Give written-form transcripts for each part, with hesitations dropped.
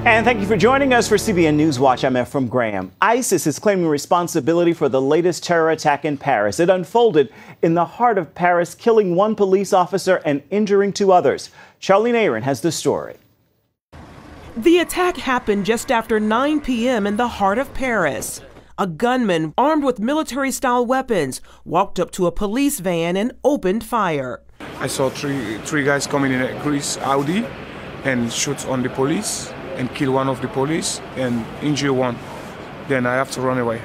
And thank you for joining us for CBN NewsWatch. I'm Ephraim Graham. ISIS is claiming responsibility for the latest terror attack in Paris. It unfolded in the heart of Paris, killing one police officer and injuring two others. Charlene Aaron has the story. The attack happened just after 9 p.m. in the heart of Paris. A gunman armed with military-style weapons walked up to a police van and opened fire. I saw three guys coming in a Greece Audi and shoot on the police and kill one of the police and injure one. Then I have to run away.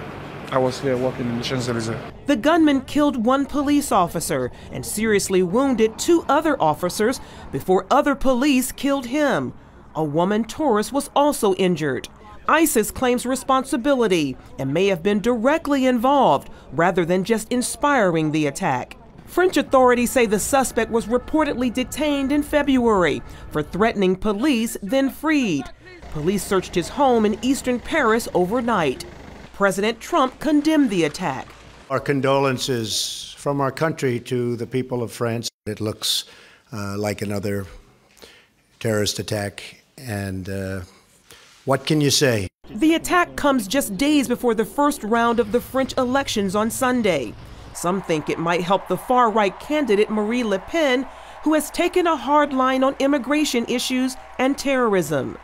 I was here walking in the Champs-Élysées. The gunman killed one police officer and seriously wounded two other officers before other police killed him. A woman tourist was also injured. ISIS claims responsibility and may have been directly involved rather than just inspiring the attack. French authorities say the suspect was reportedly detained in February for threatening police, then freed. Police searched his home in eastern Paris overnight. President Trump condemned the attack. Our condolences from our country to the people of France. It looks like another terrorist attack, and what can you say? The attack comes just days before the first round of the French elections on Sunday. Some think it might help the far-right candidate Marine Le Pen, who has taken a hard line on immigration issues and terrorism.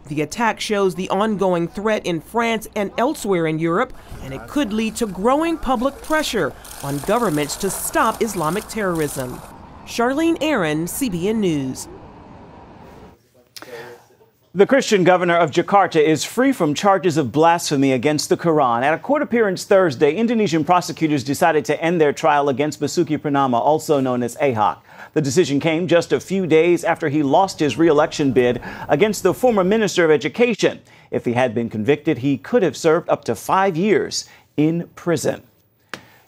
The attack shows the ongoing threat in France and elsewhere in Europe, and it could lead to growing public pressure on governments to stop Islamic terrorism. Charlene Aaron, CBN News. The Christian governor of Jakarta is free from charges of blasphemy against the Quran. At a court appearance Thursday, Indonesian prosecutors decided to end their trial against Basuki Purnama, also known as Ahok. The decision came just a few days after he lost his re-election bid against the former Minister of Education. If he had been convicted, he could have served up to 5 years in prison.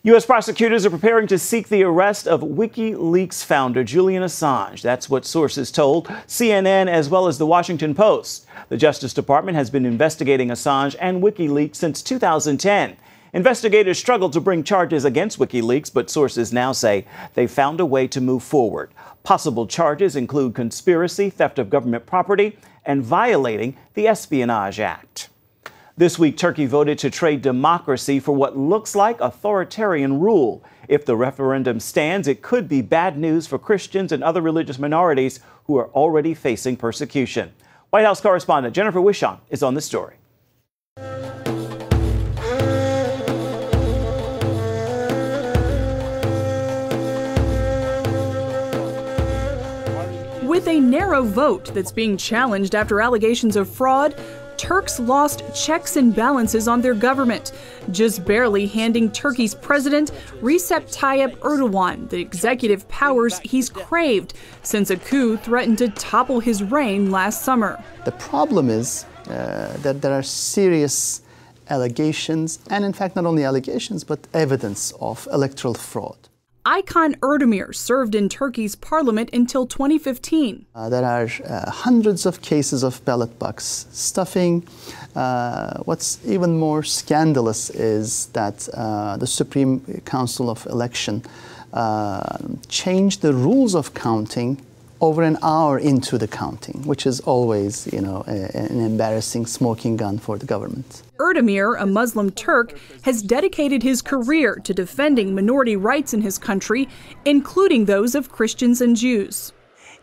U.S. prosecutors are preparing to seek the arrest of WikiLeaks founder Julian Assange. That's what sources told CNN as well as the Washington Post. The Justice Department has been investigating Assange and WikiLeaks since 2010. Investigators struggled to bring charges against WikiLeaks, but sources now say they found a way to move forward. Possible charges include conspiracy, theft of government property, and violating the Espionage Act. This week, Turkey voted to trade democracy for what looks like authoritarian rule. If the referendum stands, it could be bad news for Christians and other religious minorities who are already facing persecution. White House correspondent Jennifer Wishon is on the story. With a narrow vote that's being challenged after allegations of fraud, Turks lost checks and balances on their government, just barely handing Turkey's president Recep Tayyip Erdogan the executive powers he's craved since a coup threatened to topple his reign last summer. The problem is that there are serious allegations, and in fact not only allegations, but evidence of electoral fraud. Aykan Erdemir served in Turkey's parliament until 2015. There are hundreds of cases of ballot box stuffing. What's even more scandalous is that the Supreme Council of Election changed the rules of counting over an hour into the counting, which is always, an embarrassing smoking gun for the government. Erdemir, a Muslim Turk, has dedicated his career to defending minority rights in his country, including those of Christians and Jews.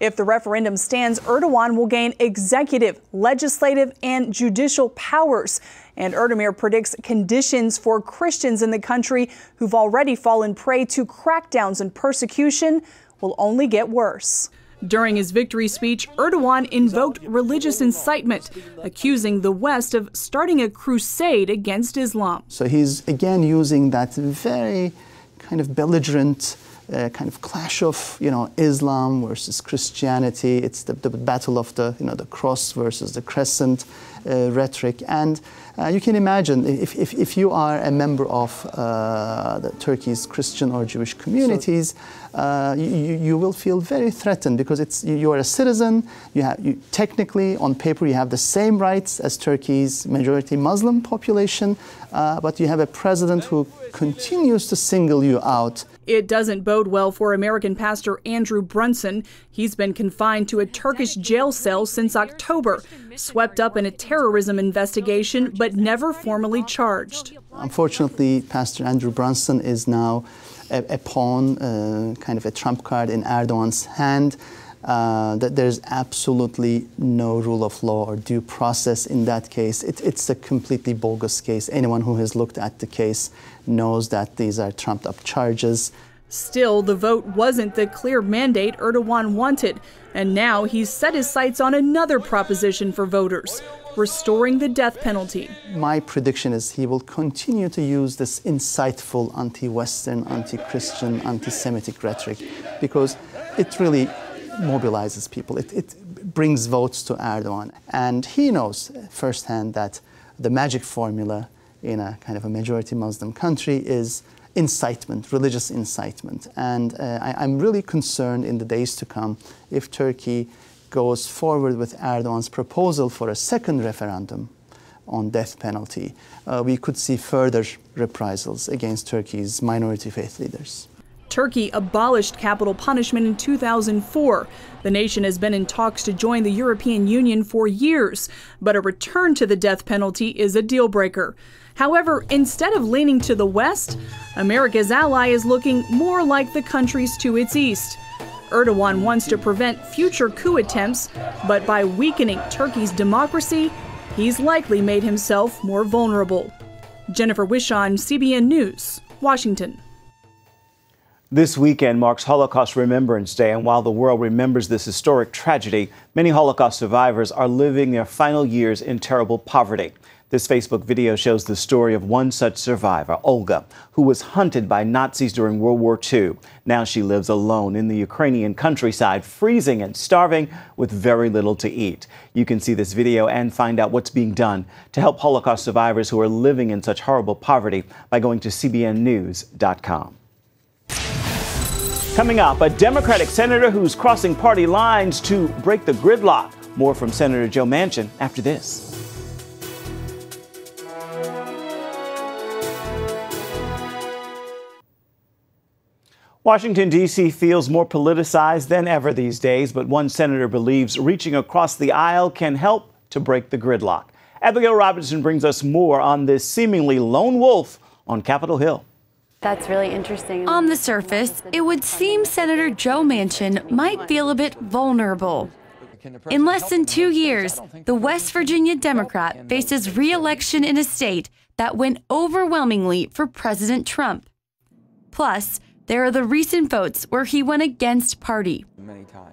If the referendum stands, Erdogan will gain executive, legislative, and judicial powers. And Erdemir predicts conditions for Christians in the country who've already fallen prey to crackdowns and persecution will only get worse. During his victory speech, Erdogan invoked religious incitement, accusing the West of starting a crusade against Islam. So he's again using that very kind of belligerent kind of clash of, Islam versus Christianity. It's the battle of the cross versus the crescent rhetoric. And you can imagine if you are a member of the Turkey's Christian or Jewish communities, you will feel very threatened because you are a citizen. You technically, on paper, you have the same rights as Turkey's majority Muslim population, but you have a president who continues to single you out. It doesn't bode well for American pastor Andrew Brunson. He's been confined to a Turkish jail cell since October, swept up in a terrorism investigation but never formally charged. Unfortunately, Pastor Andrew Brunson is now a pawn, kind of a trump card in Erdogan's hand. That there's absolutely no rule of law or due process in that case. It's a completely bogus case. Anyone who has looked at the case knows that these are trumped-up charges. Still, the vote wasn't the clear mandate Erdogan wanted, and now he's set his sights on another proposition for voters: restoring the death penalty. My prediction is he will continue to use this insightful anti-Western, anti-Christian, anti-Semitic rhetoric because it really mobilizes people. It brings votes to Erdogan. And he knows firsthand that the magic formula in a kind of a majority Muslim country is incitement, religious incitement. And I'm really concerned in the days to come if Turkey goes forward with Erdogan's proposal for a second referendum on death penalty. We could see further reprisals against Turkey's minority faith leaders. Turkey abolished capital punishment in 2004. The nation has been in talks to join the European Union for years, but a return to the death penalty is a deal breaker. However, instead of leaning to the west, America's ally is looking more like the countries to its east. Erdogan wants to prevent future coup attempts, but by weakening Turkey's democracy, he's likely made himself more vulnerable. Jennifer Wishon, CBN News, Washington. This weekend marks Holocaust Remembrance Day, and while the world remembers this historic tragedy, many Holocaust survivors are living their final years in terrible poverty. This Facebook video shows the story of one such survivor, Olga, who was hunted by Nazis during World War II. Now she lives alone in the Ukrainian countryside, freezing and starving with very little to eat. You can see this video and find out what's being done to help Holocaust survivors who are living in such horrible poverty by going to cbnnews.com. Coming up, a Democratic senator who's crossing party lines to break the gridlock. More from Senator Joe Manchin after this. Washington, D.C. feels more politicized than ever these days, but one senator believes reaching across the aisle can help to break the gridlock. Abigail Robinson brings us more on this seemingly lone wolf on Capitol Hill. That's really interesting. On the surface, it would seem Senator Joe Manchin might feel a bit vulnerable. In less than 2 years, the West Virginia Democrat faces re-election in a state that went overwhelmingly for President Trump. Plus, there are the recent votes where he went against party.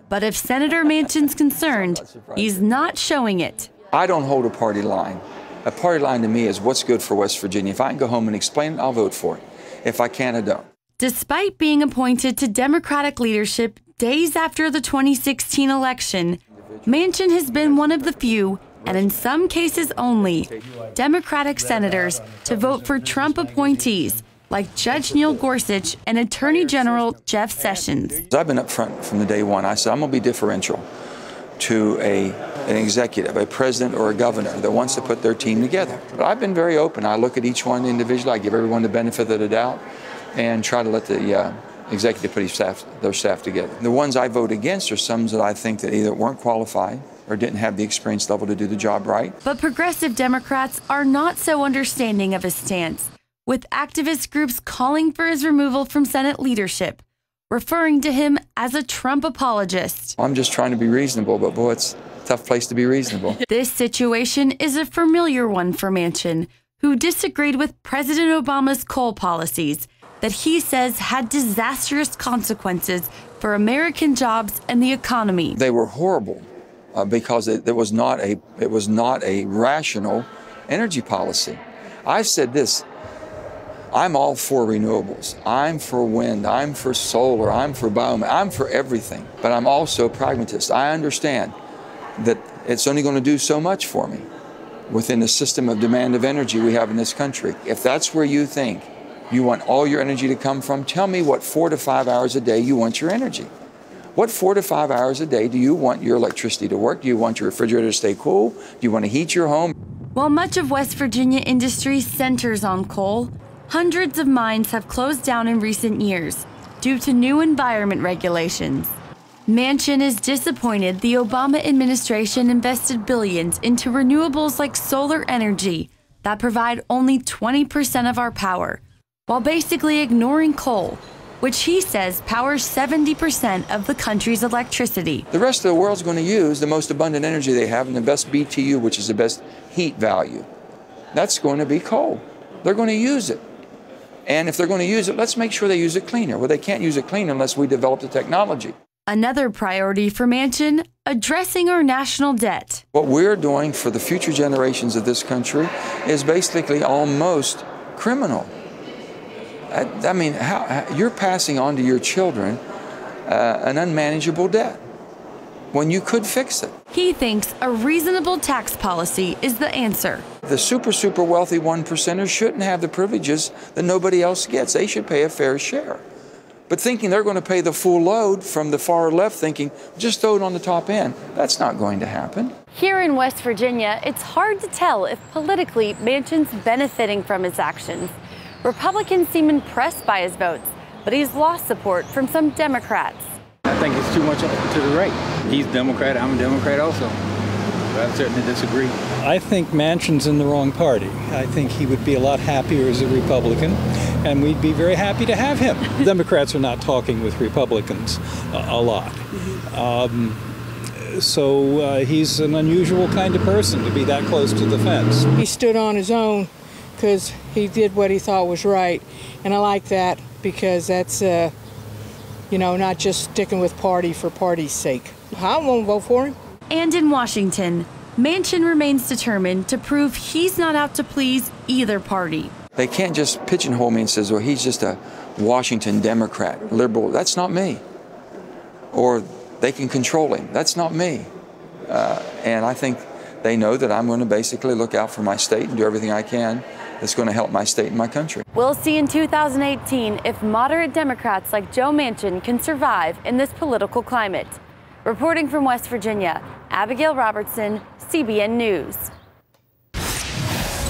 But if Senator Manchin's concerned, he's not showing it. I don't hold a party line. A party line to me is what's good for West Virginia. If I can go home and explain it, I'll vote for it. If I can't, I don't. Despite being appointed to Democratic leadership days after the 2016 election, Manchin has been one of the few, and in some cases only, Democratic senators to vote for Trump appointees like Judge Neil Gorsuch and Attorney General Jeff Sessions. I've been up front from the day one. I said I'm going to be differential to an executive, a president or a governor that wants to put their team together. But I've been very open. I look at each one individually. I give everyone the benefit of the doubt and try to let the executive put their staff together. The ones I vote against are some that I think that either weren't qualified or didn't have the experience level to do the job right. But progressive Democrats are not so understanding of his stance, with activist groups calling for his removal from Senate leadership, referring to him as a Trump apologist. I'm just trying to be reasonable, but boy, it's a tough place to be reasonable. This situation is a familiar one for Manchin, who disagreed with President Obama's coal policies that he says had disastrous consequences for American jobs and the economy. They were horrible because it was not a rational energy policy. I've said this. I'm all for renewables. I'm for wind. I'm for solar. I'm for biomass. I'm for everything. But I'm also a pragmatist. I understand that it's only going to do so much for me within the system of demand of energy we have in this country. If that's where you think you want all your energy to come from, tell me what 4 to 5 hours a day you want your energy. What 4 to 5 hours a day do you want your electricity to work? Do you want your refrigerator to stay cool? Do you want to heat your home? While much of West Virginia industry centers on coal, hundreds of mines have closed down in recent years due to new environment regulations. Manchin is disappointed the Obama administration invested billions into renewables like solar energy that provide only 20% of our power, while basically ignoring coal, which he says powers 70% of the country's electricity. The rest of the world's going to use the most abundant energy they have and the best BTU, which is the best heat value. That's going to be coal. They're going to use it. And if they're going to use it, let's make sure they use it cleaner. Well, they can't use it cleaner unless we develop the technology. Another priority for Manchin, addressing our national debt. What we're doing for the future generations of this country is basically almost criminal. I mean, you're passing on to your children an unmanageable debt when you could fix it. He thinks a reasonable tax policy is the answer. The super wealthy 1%ers shouldn't have the privileges that nobody else gets. They should pay a fair share. But thinking they're going to pay the full load from the far left, thinking just throw it on the top end, that's not going to happen. Here in West Virginia, it's hard to tell if politically Manchin's benefiting from his actions. Republicans seem impressed by his votes, but he's lost support from some Democrats. I think it's too much to the right. He's Democrat, I'm a Democrat also. But I certainly disagree. I think Manchin's in the wrong party. I think he would be a lot happier as a Republican, and we'd be very happy to have him. Democrats are not talking with Republicans a lot. So he's an unusual kind of person to be that close to the fence. He stood on his own because he did what he thought was right, and I like that because that's, you know, not just sticking with party for party's sake. I won't vote for him. And in Washington, Manchin remains determined to prove he's not out to please either party. They can't just pigeonhole me and say, well, he's just a Washington Democrat, liberal. That's not me. Or they can control him. That's not me. And I think they know that I'm going to basically look out for my state and do everything I can that's going to help my state and my country. We'll see in 2018 if moderate Democrats like Joe Manchin can survive in this political climate. Reporting from West Virginia, Abigail Robertson, CBN News.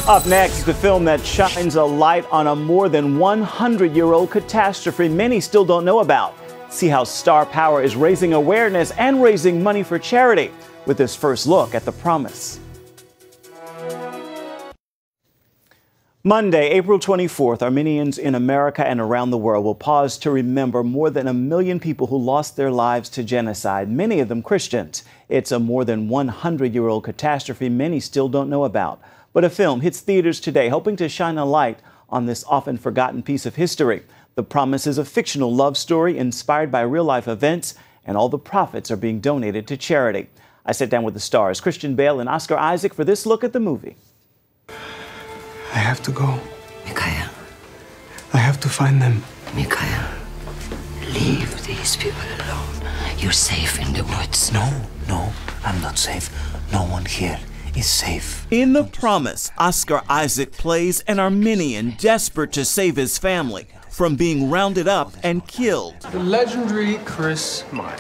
Up next, the film that shines a light on a more than 100-year-old catastrophe many still don't know about. See how Star Power is raising awareness and raising money for charity with this first look at The Promise. Monday, April 24th, Armenians in America and around the world will pause to remember more than 1 million people who lost their lives to genocide, many of them Christians. It's a more than 100-year-old catastrophe many still don't know about. But a film hits theaters today, hoping to shine a light on this often forgotten piece of history. The Promise is a fictional love story inspired by real-life events, and all the profits are being donated to charity. I sat down with the stars, Christian Bale and Oscar Isaac, for this look at the movie. I have to go. Mikhail. I have to find them. Mikhail, leave these people alone. You're safe in the woods. No, I'm not safe. No one here is safe. In The Promise, Oscar Isaac plays an Armenian desperate to save his family from being rounded up and killed. The legendary Chris Myers.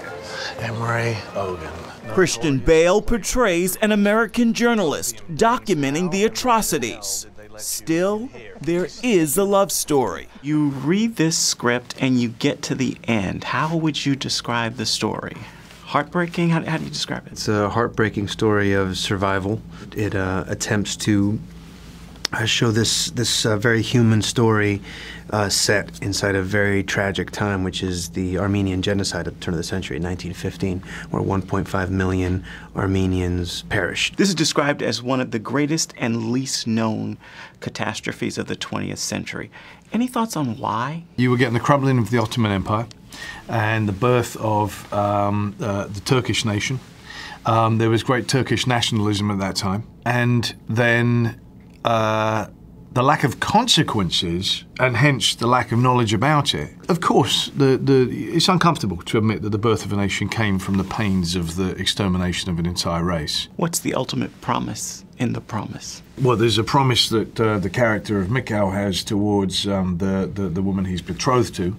Emre Ogun. Christian Bale portrays an American journalist documenting the atrocities. Still, there is a love story. You read this script and you get to the end. How would you describe the story? Heartbreaking? How do you describe it? It's a heartbreaking story of survival. It attempts to show this very human story set inside a very tragic time, which is the Armenian genocide at the turn of the century, 1915, where 1.5 million Armenians perished. This is described as one of the greatest and least known catastrophes of the 20th century. Any thoughts on why? You were getting the crumbling of the Ottoman Empire and the birth of the Turkish nation. There was great Turkish nationalism at that time. And then the lack of consequences, and hence the lack of knowledge about it. Of course, it's uncomfortable to admit that the birth of a nation came from the pains of the extermination of an entire race. What's the ultimate promise in The Promise? Well, there's a promise that the character of Mikhail has towards the woman he's betrothed to,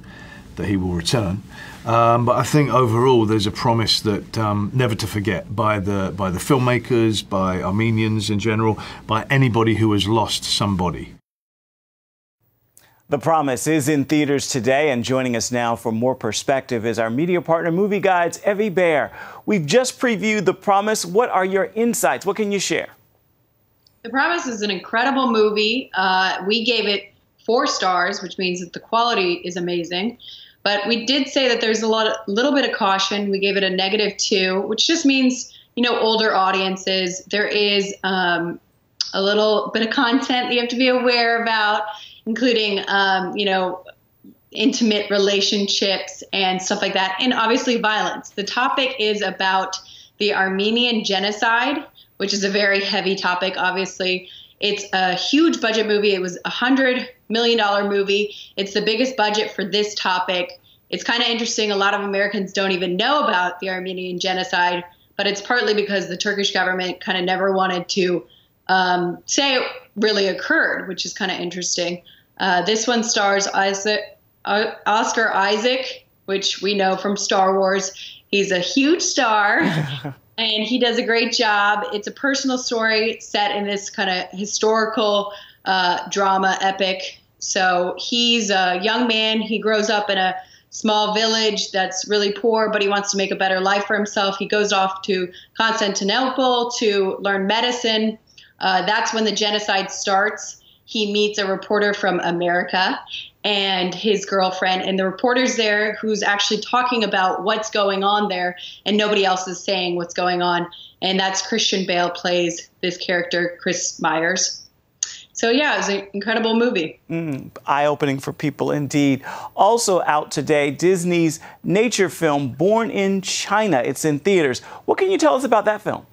that he will return. But I think overall there's a promise that never to forget by the filmmakers, by Armenians in general, by anybody who has lost somebody. The Promise is in theaters today, and joining us now for more perspective is our media partner, Movie Guide's Evie Bear. We've just previewed The Promise. What are your insights? What can you share? The Promise is an incredible movie. We gave it 4 stars, which means that the quality is amazing. But we did say that there's a little bit of caution. We gave it a -2, which just means, older audiences. There is a little bit of content that you have to be aware about, including, intimate relationships and stuff like that, and obviously violence. The topic is about the Armenian genocide, which is a very heavy topic, obviously. It's a huge budget movie. It was a $100 million movie. It's the biggest budget for this topic. It's kind of interesting. A lot of Americans don't even know about the Armenian genocide, but it's partly because the Turkish government kind of never wanted to say it really occurred, which is kind of interesting. This one stars Oscar Isaac, which we know from Star Wars. He's a huge star, and he does a great job. It's a personal story set in this kind of historical drama epic. So he's a young man. He grows up in a small village that's really poor, but he wants to make a better life for himself. He goes off to Constantinople to learn medicine. That's when the genocide starts. He meets a reporter from America and his girlfriend, and the reporter's there who's actually talking about what's going on there, and nobody else is saying what's going on. And that's Christian Bale plays this character, Chris Myers. So yeah, it was an incredible movie. Eye-opening for people indeed. Also out today, Disney's nature film, Born in China. It's in theaters. What can you tell us about that film?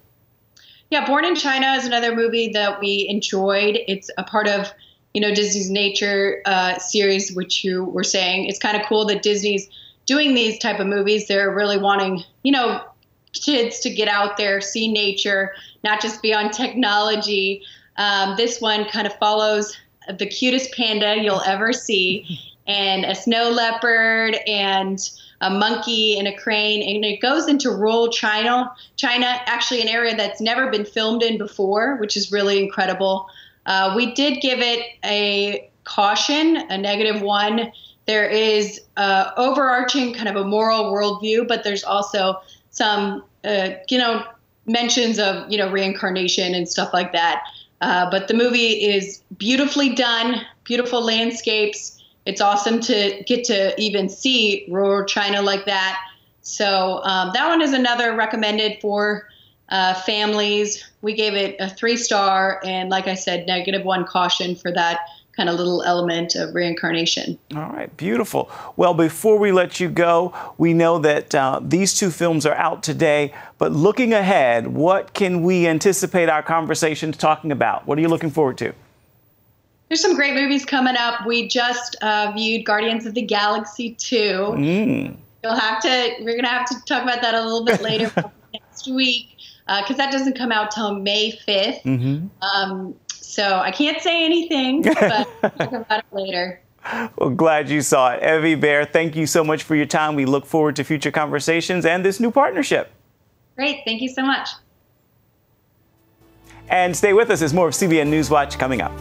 Yeah, Born in China is another movie that we enjoyed. It's a part of, Disney's nature series, which you were saying. It's kind of cool that Disney's doing these type of movies. They're really wanting, kids to get out there, see nature, not just be on technology. This one kind of follows the cutest panda you'll ever see, and a snow leopard, and a monkey, and a crane, and it goes into rural China, actually an area that's never been filmed in before, which is really incredible. We did give it a caution, a -1. There is overarching kind of a moral worldview, but there's also some, mentions of, reincarnation and stuff like that. But the movie is beautifully done, beautiful landscapes. It's awesome to get to even see rural China like that. So that one is another recommended for families. We gave it a 3-star, and like I said, -1 caution for that kind of little element of reincarnation. All right, beautiful. Well, before we let you go, we know that these 2 films are out today, but looking ahead, what can we anticipate our conversations talking about? What are you looking forward to? There's some great movies coming up. We just viewed Guardians of the Galaxy 2. We're going to have to talk about that a little bit later next week, because that doesn't come out till May 5th. So I can't say anything, but we'll talk about it later. Well, glad you saw it. Evie Bear, thank you so much for your time. We look forward to future conversations and this new partnership. Great. Thank you so much. And stay with us. There's more of CBN NewsWatch coming up.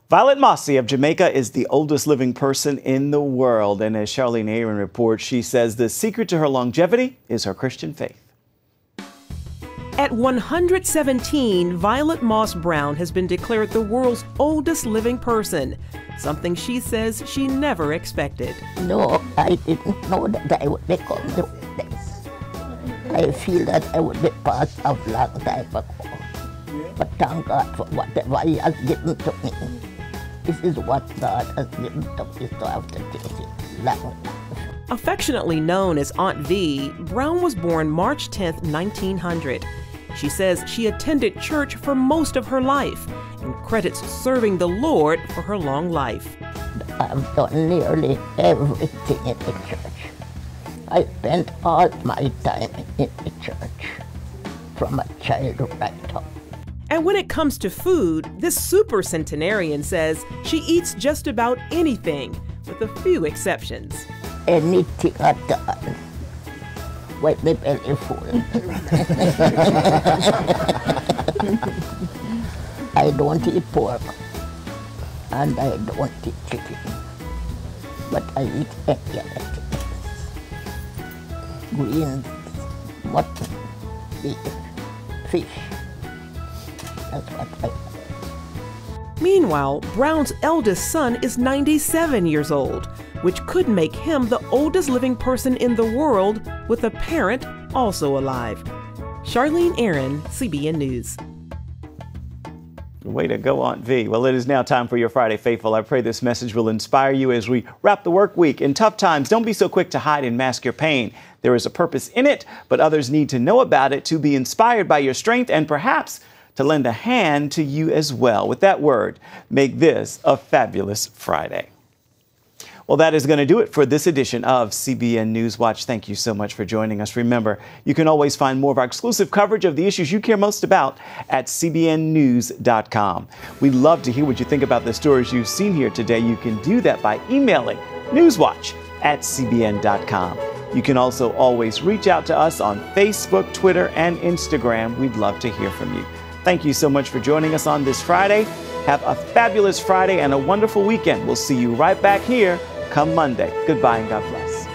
Violet Mossy of Jamaica is the oldest living person in the world. And as Charlene Aaron reports, she says the secret to her longevity is her Christian faith. At 117, Violet Moss Brown has been declared the world's oldest living person, something she says she never expected. No, I didn't know that I would become this. I feel that I would be part of a long time ago. But thank God for whatever He has given to me. This is what God has given to me, so I have to take it long. Affectionately known as Aunt V, Brown was born March 10, 1900. She says she attended church for most of her life and credits serving the Lord for her long life. I've done nearly everything in the church. I spent all my time in the church, from a child right up. And when it comes to food, this super centenarian says she eats just about anything, with a few exceptions. Anything at all. With my belly full. I don't eat pork. And I don't eat chicken, but I eat any other things. Greens, mutton, beef, fish. That's what I eat. Meanwhile, Brown's eldest son is 97 years old, which could make him the oldest living person in the world with a parent also alive. Charlene Aaron, CBN News. Way to go, Aunt V. Well, it is now time for your Friday Faithful. I pray this message will inspire you as we wrap the work week. In tough times, don't be so quick to hide and mask your pain. There is a purpose in it, but others need to know about it to be inspired by your strength and perhaps to lend a hand to you as well. With that word, make this a fabulous Friday. Well, that is going to do it for this edition of CBN NewsWatch. Thank you so much for joining us. Remember, you can always find more of our exclusive coverage of the issues you care most about at cbnnews.com. We'd love to hear what you think about the stories you've seen here today. You can do that by emailing newswatch@cbn.com. You can also always reach out to us on Facebook, Twitter, and Instagram. We'd love to hear from you. Thank you so much for joining us on this Friday. Have a fabulous Friday and a wonderful weekend. We'll see you right back here come Monday. Goodbye and God bless.